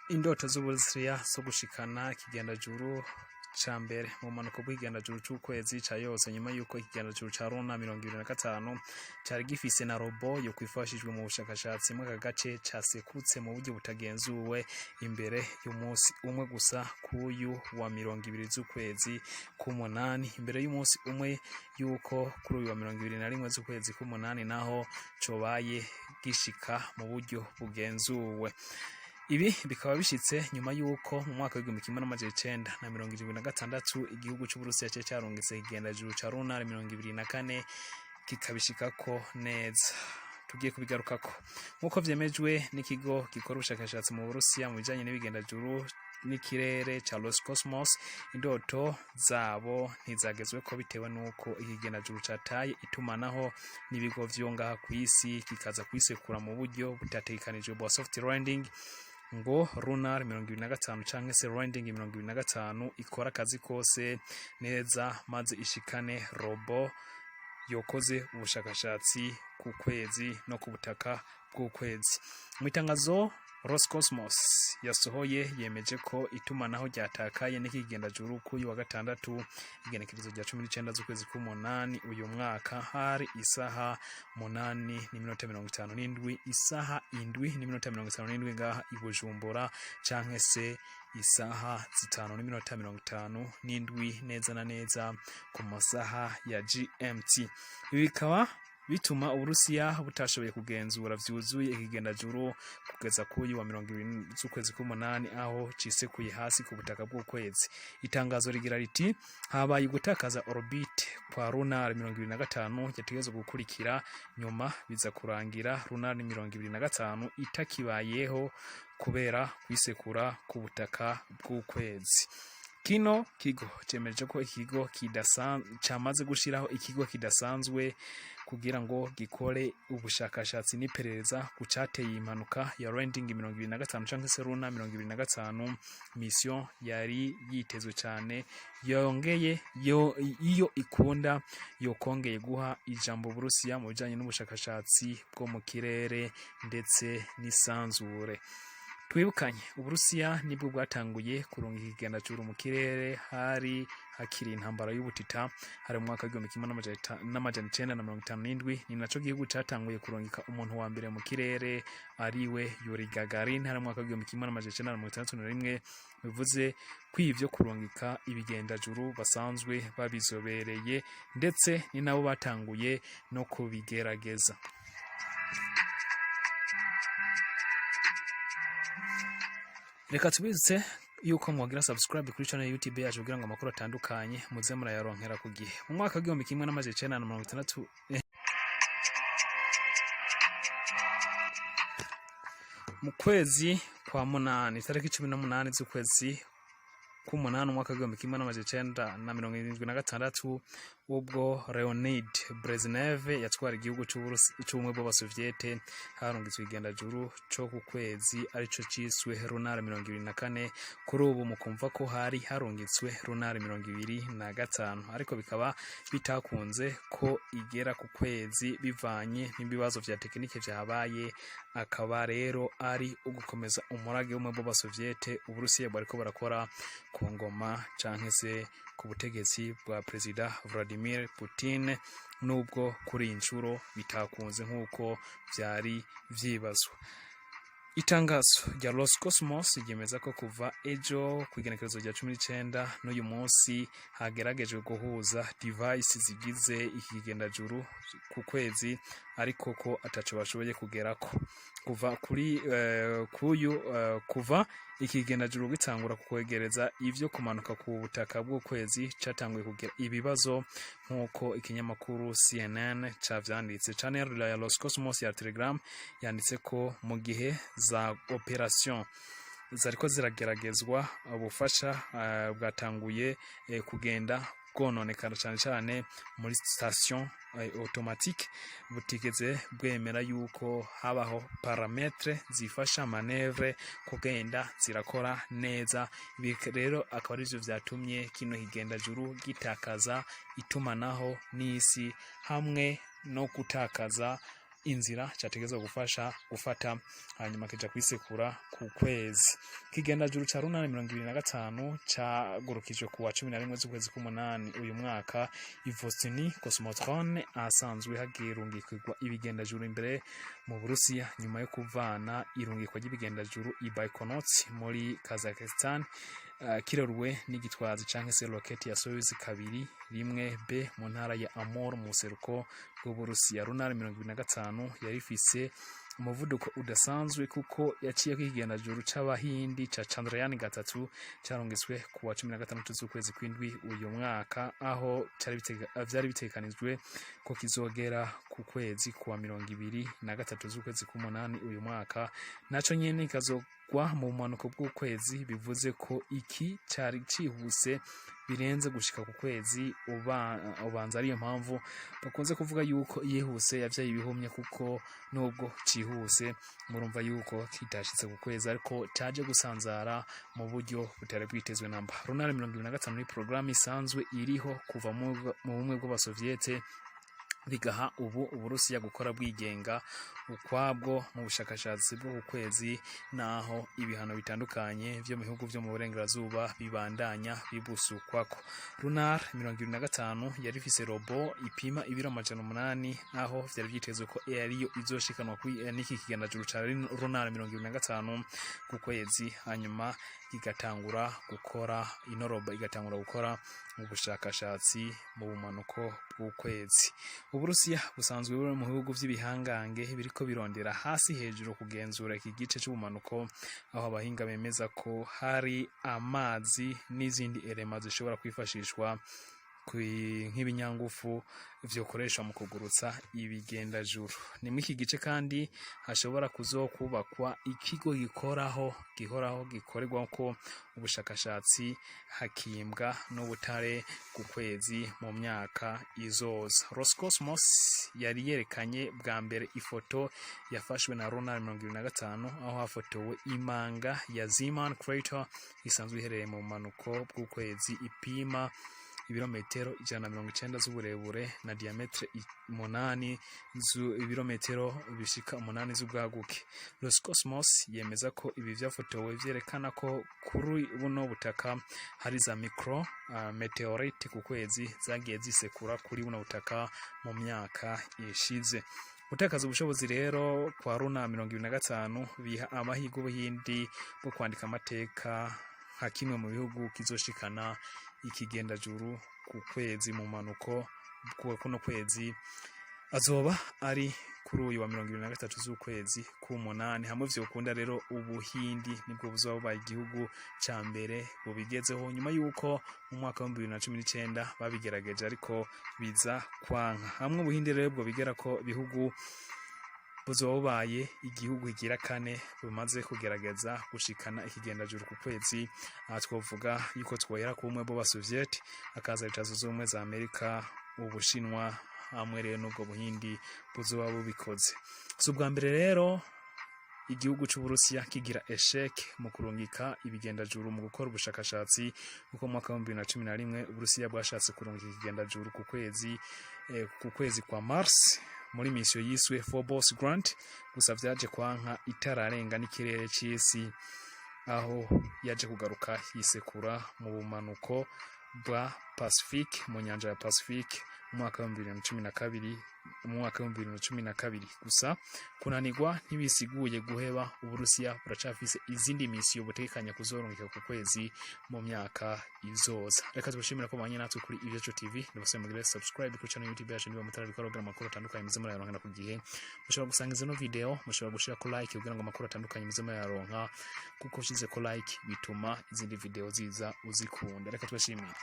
Indoto z'Uburusiya zo gushikana ikigendajuru ca mbere mu mpanuka bw'ikigendajuru c'ukwezi ca yose nyuma yuko ikigendajuru ca Luna 2025 cari gifise na robo yo kwifashishwa mu bushakashatsi mu gace casekutse mu buryo butagenzuwe imbere y'umunsi umwe gusa kuyu wa 20 z'ukwezi k'umunani imbere y'umunsi umwe yuko kuri uyu wa 21 z'ukwezi k'umunani naho cobaye gishika mu buryo bugenzuwe. Ibi bikaba bishitse nyuma yuko mu mwaka w'igihumbi kimwe n'amajana icenda na 1976 igihugu c'Uburusiya cari carungitse ikigendajuru ca Luna 2024 kikabishikako neza. Tugiye kubigarukako nkuko vyemejwe n'ikigo gikora ubushakashatsi mu Burusiya mu bijanye n'ibigendajuru n'ikirere ca Roscosmos. Indoto zabo ntizagezweko bitewe nuko ikigendajuru cataye itumanaho n'ibigo vyo ngaha kw'isi kikaza kwisekura mu buryo butategekanijwe bwa soft landing ngo Lunar 2025 canke se landing 2025 ikora akazi kose neza maze ishikane robo yokoze ubushakashatsi ku kwezi no ku butaka bw'ukwezi. Mu itangazo Roscosmos yasohoye yemeje ko itumanaho ryatakaye n'ikigendajuru kuyu wa gatandatu igenekerezo rya 19 z'ukwezi k'umunani uyu mwaka hari isaha 8:57 isaha 7:57 ngaha i Bujumbura canke se isaha 5:57 neza na neza ku masaha ya GMT. Ibi bikaba bituma Uburusiya butashoboye kugenzura vyuzuye ikigendajuru kugeza kuyu wa 20 z'ukwezi k'umunani aho cisekuye hasi ku butaka bw'ukwezi. Itangazo rigira riti habaye gutakaza orbit kwa Lunar 2025 yategezwe gukurikira nyuma biza kurangira Lunar 2025 itakibayeho kubera kwisekura ku butaka bw'ukwezi. Kino kigo cemeje ko ikigo camaze gushiraho ikigo kidasanzwe kugira ngo gikore ubushakashatsi n'iperereza ku cateye impanuka ya landing 2025 canke se Luna 2025. Mission yari yitezwe cyane yongeye iyo ikunda yokongeye guha ijambo Burusiya mu bijanye n'ubushakashatsi bwo mu kirere ndetse n'isanzure. Twibukanye Uburusiya nibwo bwatanguye kurunga ikigendajuru mu kirere hari hakiri intambara y'ubutita hari mu mwaka w'igihumbi kimwe n'amajana icenda na 1957 ni naco gihugu catanguye kurungika umuntu wa mbere mu kirere ariwe Yuri Gagarin hari mu mwaka w'igihumbi kimwe n'amajana icenda na 1961. Bivuze kw'ivyo kurungika ibigendajuru basanzwe babizobereye ndetse ni nabo batanguye no kubigerageza. Reka tubitse yuko mwagira subscribe kuri channel YouTube yacu kugira ngo amakuru atandukanye muze murayaronkera ku gihe. Mu mwaka w'igihumbi kimwe n'amajana icenda na 1960 mu kwezi kwa munani tariki 18 z'ukwezi k'umunani umwaka w'igihumbi kimwe n'amajana icenda na 1976 ubwo Leonid Brezhnev yatwara igihugu c'ubumwe bw'Abasoviete harungitswe ikigendajuru co ku kwezi arico ciswe Lunar 2024. Kuri ubu mukumva ko hari harungitswe Lunar 2025 ariko bikaba bitakunze ko igera ku kwezi bivanye n'ibibazo vya tekinike vyabaye. Akaba rero ari ugukomeza umurage w'ubumwe bw'Abasoviete Uburusiya bariko barakora ku ngoma canke se ku butegetsi bwa Perezida Vladimir Putin, nubwo kuri inshuro bitakunze nk'uko vyari vyibazwa. Itangazo rya Roscosmos ryemeza ko kuva ejo kwigenekerezo rya 19 n'uyu munsi hageragejwe guhuza device zigize ikigendajuru ku kwezi ariko ko ataco bashoboye kugerako kuva kuri kuva ikigendajuru gitangura kukwegereza ivyo kumanuka ku butaka bw'ukwezi catanguye kugira ibibazo nkuko ikinyamakuru CNN cavyanditse. Channel ya Roscosmos ya Telegram yanditse ko mu gihe za operation zariko zirageragezwa ubufasha bwatanguye kugenda bwononekana cyane muri station automatique butigeze bwemera yuko habaho parametre zifasha manevre kugenda zirakora neza. Ibi rero akaba arivyo vyatumye kino kigendajuru gitakaza itumanaho n'isi hamwe no gutakaza inzira cyategezwa gufata hanyuma kija kwisekura ku kwezi. Ikigendajuru ca runare 2025 cagurukijwe ku wa 11 z'ukwezi k'umunani uyu mwaka i Vostini Cosmotron, asanzwe hagirungikirwa ibigendajuru imbere mu Burusiya nyuma yo kuvana irungikwa ry'ibigendajuru i Baikonur muri Kazakhstan, kirorwe n'igitwazi canke se roketi ya Soyuz 2-1B mu ntara ya Amur mu seruko bw'Uburusiya. Runare 2025 yarifise umuvuduko udasanzwe kuko yaciye k'ikigendajuru c'abahindi ca Chandrayaan 3 carungitswe ku wa 16 z'ukwezi kw'indwi uyu mwaka, aho vyari bitekanijwe ko kizogera ku kwezi ku wa 23 z'ukwezi k'umunani uyu mwaka, naco nyene kazogwa mu bumanuko bw'ukwezi, bivuze ko iki cari cihuse birenze gushika ku kwezi. Ubanza ariyo mpamvu bakunze kuvuga yuko yihuse yavyaye ibihumye, kuko nubwo cihuse murumva yuko kitashitse ku kwezi, ariko caje gusanzara mu buryo butari bwitezwe namba. Runare 2025 ni programme isanzwe iriho kuva mu bumwe bw'abasoviete bigaha ubu Uburusiya gukora bwigenga ukwabwo mu bushakashatsi bwo ku kwezi, naho ibihano bitandukanye vyo mu bihugu vyo mu burengerazuba bibandanya bibusukwako. Lunar 2025 yari ifise robo ipima ibiro 800, naho vyari vyitezwe ko ariyo izoshikanwa n'iki kigendajuru ca Lunar 2025 ku kwezi, hanyuma igatangura gukora inoroba igatangura gukora mu bushakashatsi mu bumanuko bw'ukwezi. Uburusiya busanzwe buri mu bihugu vy'ibihangange biriko birondera hasi hejuru kugenzura iki gice c'ubumanuko, aho abahinga bemeza ko hari amazi n'izindi elema zishobora kwifashishwa nk'ibinyangufu vyokoresha mu kugurutsa ibigendajuru. Ni muri iki gice kandi hashobora kuzokubakwa ikigo gihoraho gikorerwako ubushakashatsi, hakimbwa n'ubutare ku kwezi mu myaka izoza. Roscosmos yari yerekanye bwa mbere ifoto yafashwe na Lunar 2025, aho hafotowe imanga ya Zeeman Crater isanzwe iherereye mu manuko bw'ukwezi, ipima ibirometero 190 z'uburebure na diametre 8 ibirometero bishika 8 z'ubwaguke. Roscosmos yemeza ko ibi vyafotowe vyerekana ko kuri buno butaka hari za micro meteorite ku kwezi zagiye zisekura kuri buno butaka mu myaka ishize. Gutakaza ubushobozi rero kwa Lunar 2025 biha amahirwe Ubuhindi bwo kwandika amateka nka kimwe mu bihugu kizoshikana ikigendajuru ku kwezi mu manuko kuno kwezi. Azoba ari kuri uyu wa 23 z'ukwezi k'umunani. Hamwe vyokunda rero Ubuhindi nibwo buzoba igihugu ca mbere bubigezeho, nyuma yuko mu mwaka wa 2019 babigerageje ariko biza kwanka. Hamwe Ubuhindi rero bwo bigera ko bihugu buzobaye igihugu kigira kane bumaze kugerageza gushikana ikigendajuru ku kwezi. Aha twovuga yuko twohera ku bumwe bw'abasoviete, akaza Leta Zunze Ubumwe za Amerika, Ubushinwa, hamwe rero n'ubwo Buhindi buzoba bubikoze. So bwa mbere rero igihugu c'Uburusiya kigira eshek mu kurungika ibigendajuru mu gukora ubushakashatsi, kuko mu mwaka wa 2011 Uburusiya bwashatse kurungika ikigendajuru ku kwezi kwa Mars muri mission yiswe Phobos Grant, gusa vyaje kwanka itararenga n'ikirere c'isi, aho yaje kugaruka yisekura mu bumanuko bwa Pacific, mu nyanja ya Pacific mu mwaka wa 2012. Gusa kunanirwa ntibisiguye guheba. Uburusiya buracafise izindi misiyo butekanya kuzorungika ku kwezi mu myaka izoza. Reka tubashimira ko mwanya natwe kuri Ivyacu TV. Ndabasaba mugire subscribe ku channel YouTube yacu niba mutarabikora, kugira amakuru atandukanye muze murayaronka ku gihe. Mushobora gusangiza no video, mushobora gushira ko like kugira ngo amakuru atandukanye muze murayaronka, kuko ushize ko like bituma izindi video ziza uzikunda. Reka tubashimire.